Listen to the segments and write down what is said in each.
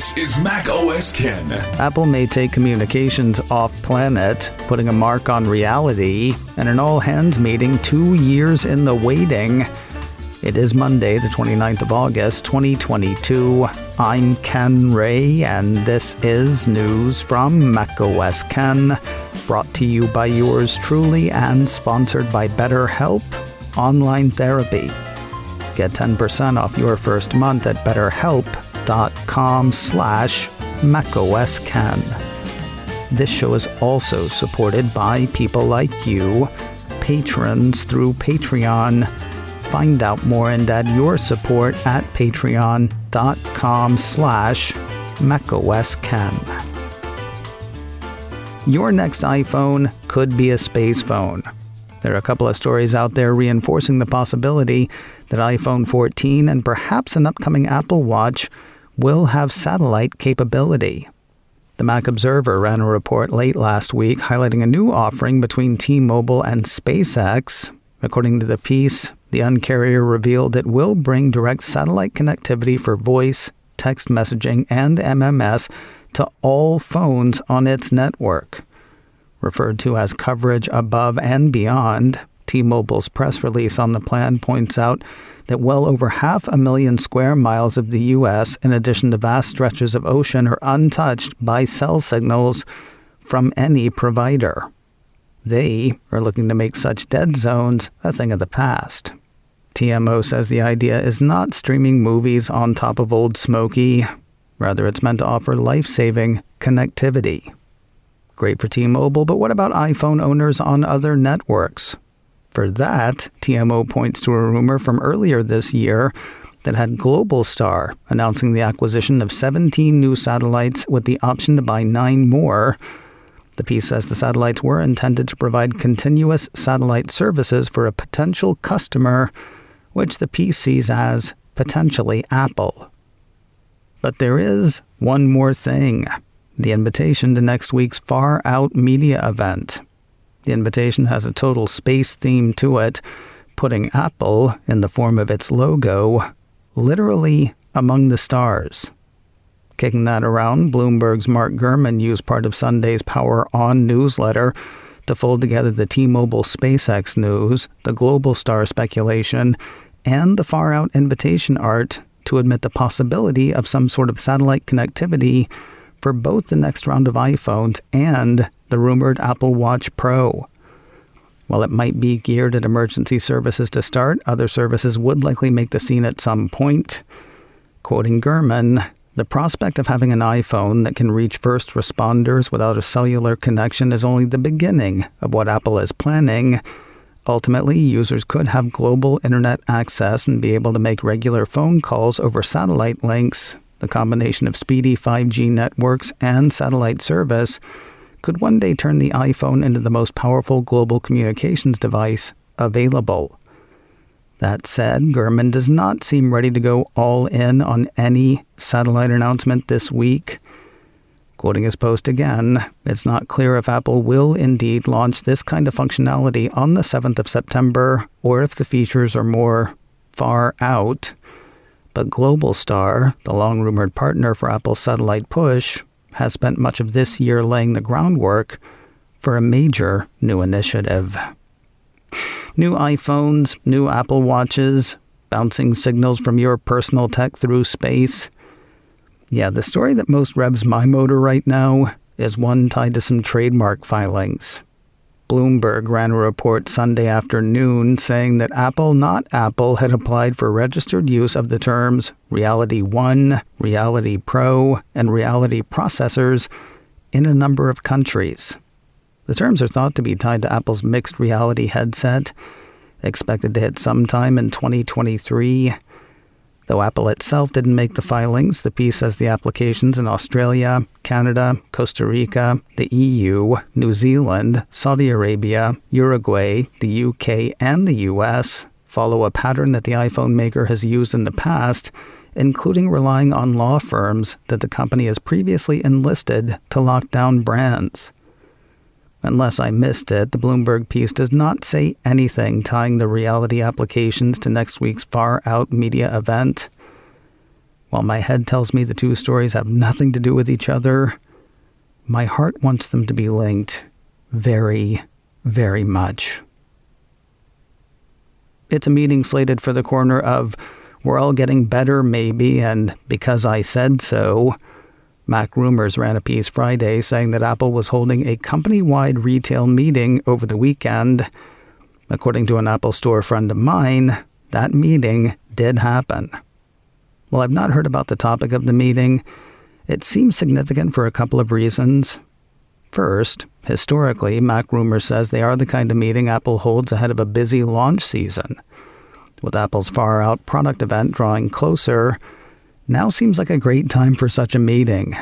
This is macOS Ken. Apple may take communications off-planet, putting a mark on reality, and an all-hands meeting 2 years in the waiting. It is Monday, the 29th of August, 2022. I'm Ken Ray, and this is news from macOS Ken, brought to you by yours truly and sponsored by BetterHelp Online Therapy. Get 10% off your first month at betterhelp.com/macOSCan. This show is also supported by people like you, patrons through Patreon. Find out more and add your support at patreon.com/macOSCan. Your next iPhone could be a space phone. There are a couple of stories out there reinforcing the possibility that iPhone 14 and perhaps an upcoming Apple Watch will have satellite capability. The Mac Observer ran a report late last week highlighting a new offering between T-Mobile and SpaceX. According to the piece, the Un-carrier revealed it will bring direct satellite connectivity for voice, text messaging, and MMS to all phones on its network. Referred to as coverage above and beyond, T-Mobile's press release on the plan points out that well over 500,000 square miles of the U.S., in addition to vast stretches of ocean, are untouched by cell signals from any provider. They are looking to make such dead zones a thing of the past. TMO says the idea is not streaming movies on top of Old Smoky. Rather, it's meant to offer life-saving connectivity. Great for T-Mobile, but what about iPhone owners on other networks? For that, TMO points to a rumor from earlier this year that had Globalstar announcing the acquisition of 17 new satellites with the option to buy 9 more. The piece says the satellites were intended to provide continuous satellite services for a potential customer, which the piece sees as potentially Apple. But there is one more thing. The invitation to next week's Far Out Media event. The invitation has a total space theme to it, putting Apple, in the form of its logo, literally among the stars. Kicking that around, Bloomberg's Mark Gurman used part of Sunday's Power On newsletter to fold together the T-Mobile SpaceX news, the Globalstar speculation, and the Far Out invitation art to admit the possibility of some sort of satellite connectivity for both the next round of iPhones and the rumored Apple Watch Pro. While it might be geared at emergency services to start, other services would likely make the scene at some point. Quoting Gurman, the prospect of having an iPhone that can reach first responders without a cellular connection is only the beginning of what Apple is planning. Ultimately, users could have global internet access and be able to make regular phone calls over satellite links. The combination of speedy 5G networks and satellite service could one day turn the iPhone into the most powerful global communications device available. That said, Gurman does not seem ready to go all in on any satellite announcement this week. Quoting his post again, it's not clear if Apple will indeed launch this kind of functionality on the 7th of September or if the features are more far out. But Globalstar, the long-rumored partner for Apple's satellite push, has spent much of this year laying the groundwork for a major new initiative. New iPhones, new Apple Watches, bouncing signals from your personal tech through space. Yeah, the story that most revs my motor right now is one tied to some trademark filings. Bloomberg ran a report Sunday afternoon saying that Apple, not Apple, had applied for registered use of the terms Reality One, Reality Pro, and Reality Processors in a number of countries. The terms are thought to be tied to Apple's mixed reality headset, expected to hit sometime in 2023. Though Apple itself didn't make the filings, the piece says the applications in Australia, Canada, Costa Rica, the EU, New Zealand, Saudi Arabia, Uruguay, the UK, and the US follow a pattern that the iPhone maker has used in the past, including relying on law firms that the company has previously enlisted to lock down brands. Unless I missed it, the Bloomberg piece does not say anything tying the reality applications to next week's Far Out Media event. While my head tells me the two stories have nothing to do with each other, my heart wants them to be linked very, very much. It's a meeting slated for the corner of "we're all getting better, maybe," and "because I said so." Mac Rumors ran a piece Friday saying that Apple was holding a company-wide retail meeting over the weekend. According to an Apple Store friend of mine, that meeting did happen. While I've not heard about the topic of the meeting, it seems significant for a couple of reasons. First, historically, Mac Rumors says they are the kind of meeting Apple holds ahead of a busy launch season. With Apple's far-out product event drawing closer, now seems like a great time for such a meeting.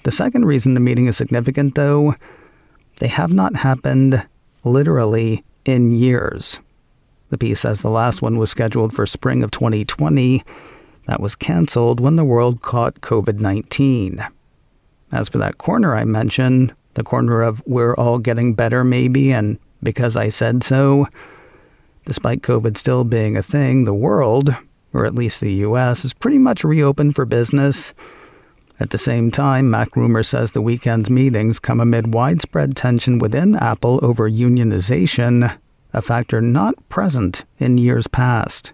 The second reason the meeting is significant, though, they have not happened literally in years. The piece says the last one was scheduled for spring of 2020. That was canceled when the world caught COVID-19. As for that corner I mentioned, the corner of "we're all getting better, maybe," and "because I said so," despite COVID still being a thing, the world, or at least the U.S., is pretty much reopened for business. At the same time, Mac Rumors says the weekend's meetings come amid widespread tension within Apple over unionization, a factor not present in years past.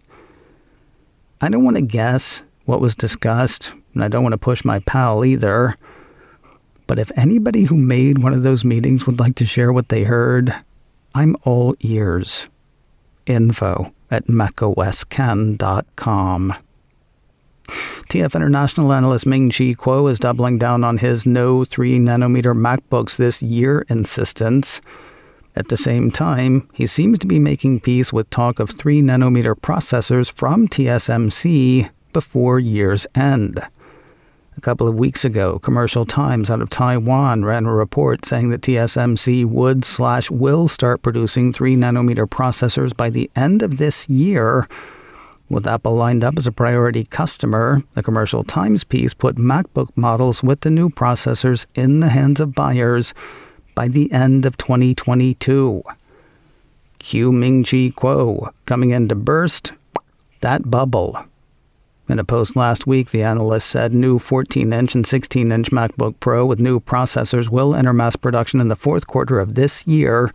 I don't want to guess what was discussed, and I don't want to push my pal either. But if anybody who made one of those meetings would like to share what they heard, I'm all ears. info@macoscan.com. TF International analyst Ming-Chi is doubling down on his no 3nm MacBooks this year insistence. At the same time, he seems to be making peace with talk of 3nm processors from TSMC before year's end. A couple of weeks ago, Commercial Times out of Taiwan ran a report saying that TSMC will start producing 3nm processors by the end of this year. With Apple lined up as a priority customer, the Commercial Times piece put MacBook models with the new processors in the hands of buyers by the end of 2022. Cue Ming-Chi coming in to burst that bubble. In a post last week, the analyst said new 14-inch and 16-inch MacBook Pro with new processors will enter mass production in the fourth quarter of this year,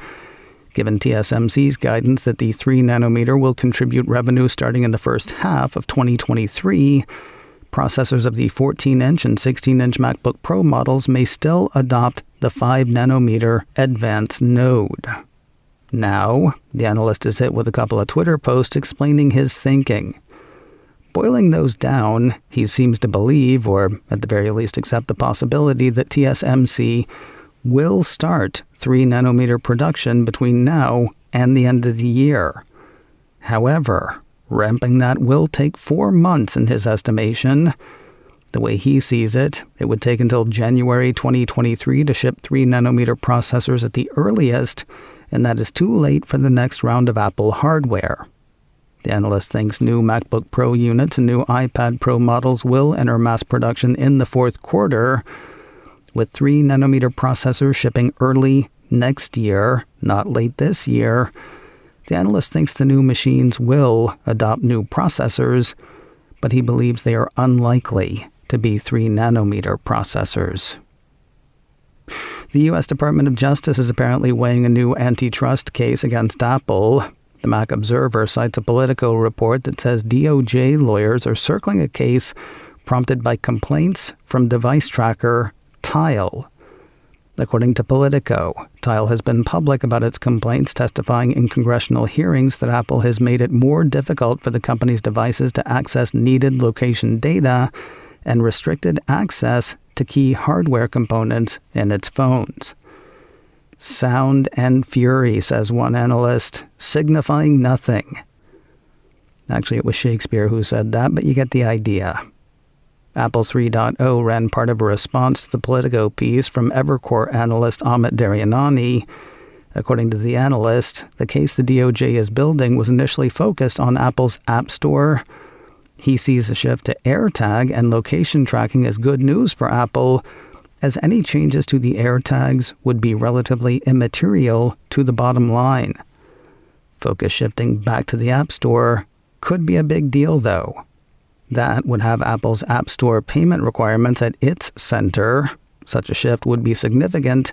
given TSMC's guidance that the 3nm will contribute revenue starting in the first half of 2023. Processors of the 14-inch and 16-inch MacBook Pro models may still adopt the 5nm advanced node. Now, the analyst is hit with a couple of Twitter posts explaining his thinking. Boiling those down, he seems to believe, or at the very least accept the possibility, that TSMC will start 3nm production between now and the end of the year. However, ramping that will take 4 months in his estimation. The way he sees it, it would take until January 2023 to ship 3nm processors at the earliest, and that is too late for the next round of Apple hardware. The analyst thinks new MacBook Pro units and new iPad Pro models will enter mass production in the fourth quarter, with 3nm processors shipping early next year, not late this year. The analyst thinks the new machines will adopt new processors, but he believes they are unlikely to be 3nm processors. The U.S. Department of Justice is apparently weighing a new antitrust case against Apple. The Mac Observer cites a Politico report that says DOJ lawyers are circling a case prompted by complaints from device tracker Tile. According to Politico, Tile has been public about its complaints, testifying in congressional hearings that Apple has made it more difficult for the company's devices to access needed location data and restricted access to key hardware components in its phones. Sound and fury, says one analyst, signifying nothing. Actually, it was Shakespeare who said that, but you get the idea. Apple 3.0 ran part of a response to the Politico piece from Evercore analyst Amit Daryanani. According to the analyst, the case the DOJ is building was initially focused on Apple's App Store. He sees a shift to AirTag and location tracking as good news for Apple, as any changes to the AirTags would be relatively immaterial to the bottom line. Focus shifting back to the App Store could be a big deal, though. That would have Apple's App Store payment requirements at its center. Such a shift would be significant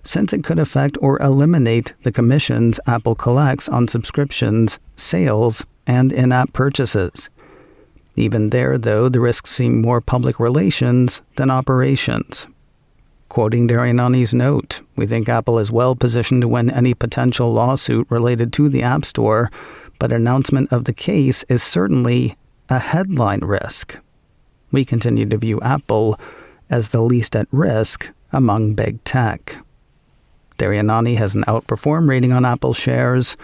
since it could affect or eliminate the commissions Apple collects on subscriptions, sales, and in-app purchases. Even there, though, the risks seem more public relations than operations. Quoting Darianani's note, "We think Apple is well positioned to win any potential lawsuit related to the App Store, but announcement of the case is certainly a headline risk. We continue to view Apple as the least at risk among big tech." Darianani has an outperform rating on Apple shares.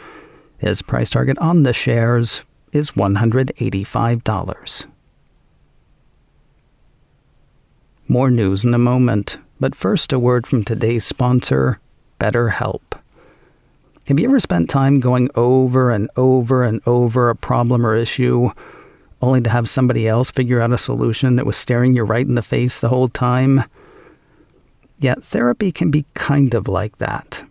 His price target on the shares is $185. More news in a moment, but first a word from today's sponsor, BetterHelp. Have you ever spent time going over and over and over a problem or issue, only to have somebody else figure out a solution that was staring you right in the face the whole time? Yeah, therapy can be kind of like that.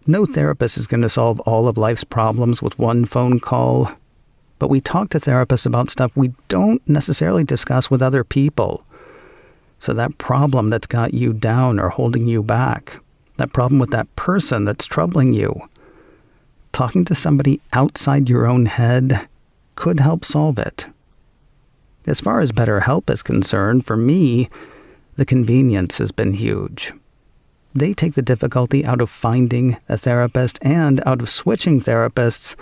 No therapist is going to solve all of life's problems with one phone call, but we talk to therapists about stuff we don't necessarily discuss with other people. So that problem that's got you down or holding you back, that problem with that person that's troubling you, talking to somebody outside your own head could help solve it. As far as BetterHelp is concerned, for me, the convenience has been huge. They take the difficulty out of finding a therapist and out of switching therapists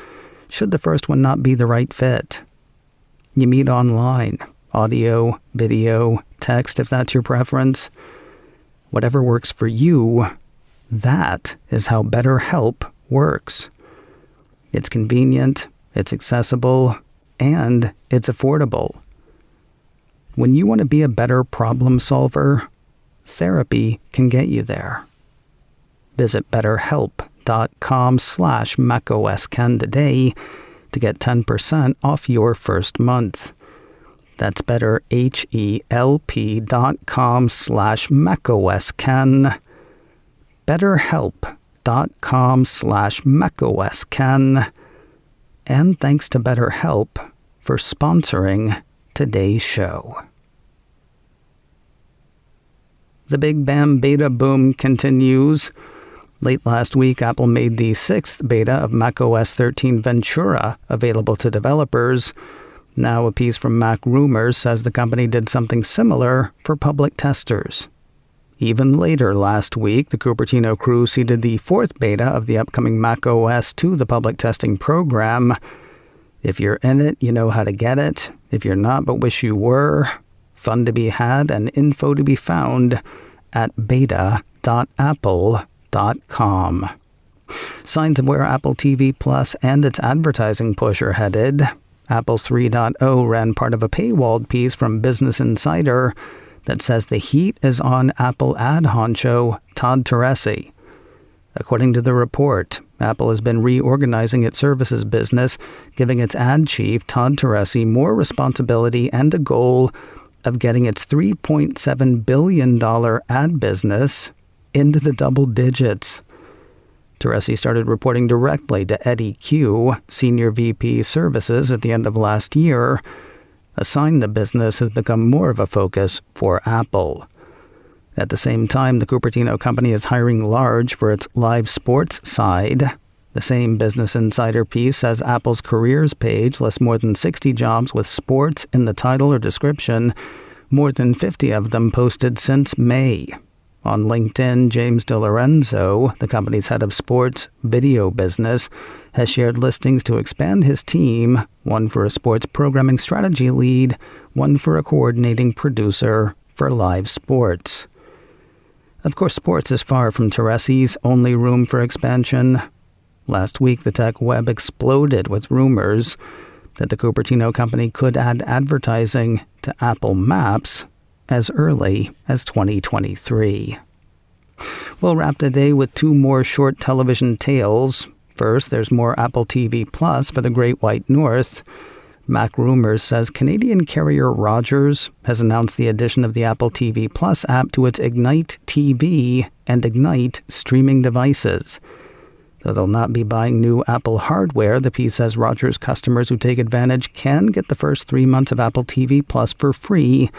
should the first one not be the right fit. You meet online, audio, video, text if that's your preference. Whatever works for you, that is how BetterHelp works. It's convenient, it's accessible, and it's affordable. When you want to be a better problem solver, therapy can get you there. Visit betterhelp.com/macOSken today to get 10% off your first month. That's betterhelp.com/macOSken. betterhelp.com/macOSken. And thanks to BetterHelp for sponsoring today's show. The Big Bang beta boom continues. Late last week, Apple made the 6th beta of macOS 13 Ventura available to developers. Now a piece from Mac Rumors says the company did something similar for public testers. Even later last week, the Cupertino crew seeded the 4th beta of the upcoming macOS to the public testing program. If you're in it, you know how to get it. If you're not but wish you were, fun to be had and info to be found at beta.apple.com. Signs of where Apple TV Plus and its advertising push are headed. Apple 3.0 ran part of a paywalled piece from Business Insider that says the heat is on Apple ad honcho Todd Teresi. According to the report, Apple has been reorganizing its services business, giving its ad chief, Todd Teresi, more responsibility and a goal of getting its $3.7 billion ad business into the double digits. Teresi started reporting directly to Eddie Q, Senior VP Services, at the end of last year, a sign the business has become more of a focus for Apple. At the same time, the Cupertino company is hiring large for its live sports side. The same Business Insider piece says Apple's careers page lists more than 60 jobs with sports in the title or description, more than 50 of them posted since May. On LinkedIn, James DiLorenzo, the company's head of sports video business, has shared listings to expand his team, one for a sports programming strategy lead, one for a coordinating producer for live sports. Of course, sports is far from Teresi's only room for expansion. Last week, the tech web exploded with rumors that the Cupertino company could add advertising to Apple Maps as early as 2023. We'll wrap the day with 2 more short television tales. First, there's more Apple TV Plus for the Great White North. Mac Rumors says Canadian carrier Rogers has announced the addition of the Apple TV Plus app to its Ignite TV and Ignite streaming devices. Though they'll not be buying new Apple hardware, the piece says Rogers customers who take advantage can get the first 3 months of Apple TV Plus for free,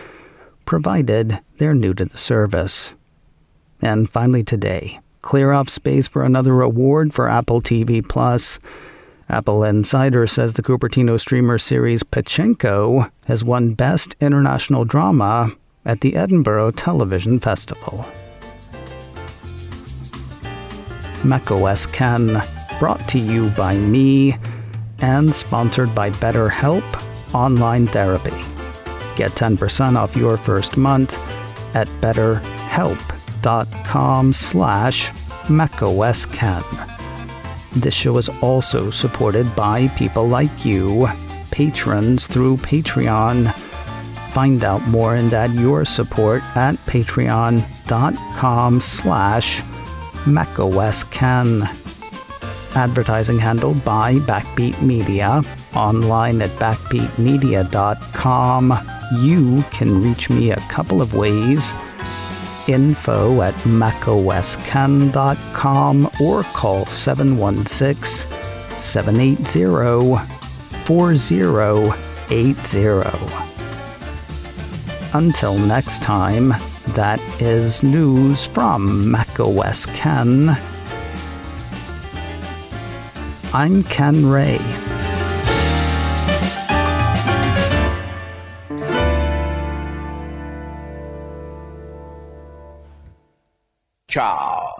provided they're new to the service. And finally today, clear off space for another award for Apple TV Plus. Apple Insider says the Cupertino streamer series Pachinko has won Best International Drama at the Edinburgh Television Festival. macOS Ken, brought to you by me and sponsored by BetterHelp Online Therapy. Get 10% off your first month at betterhelp.com/macOSKen. This show is also supported by people like you, patrons through Patreon. Find out more and add your support at patreon.com/macOSKen. Advertising handled by Backbeat Media. Online at backbeatmedia.com. You can reach me a couple of ways. Info at macosken.com or call 716-780-4080. Until next time, that is news from macOS Ken. I'm Ken Ray. Ciao.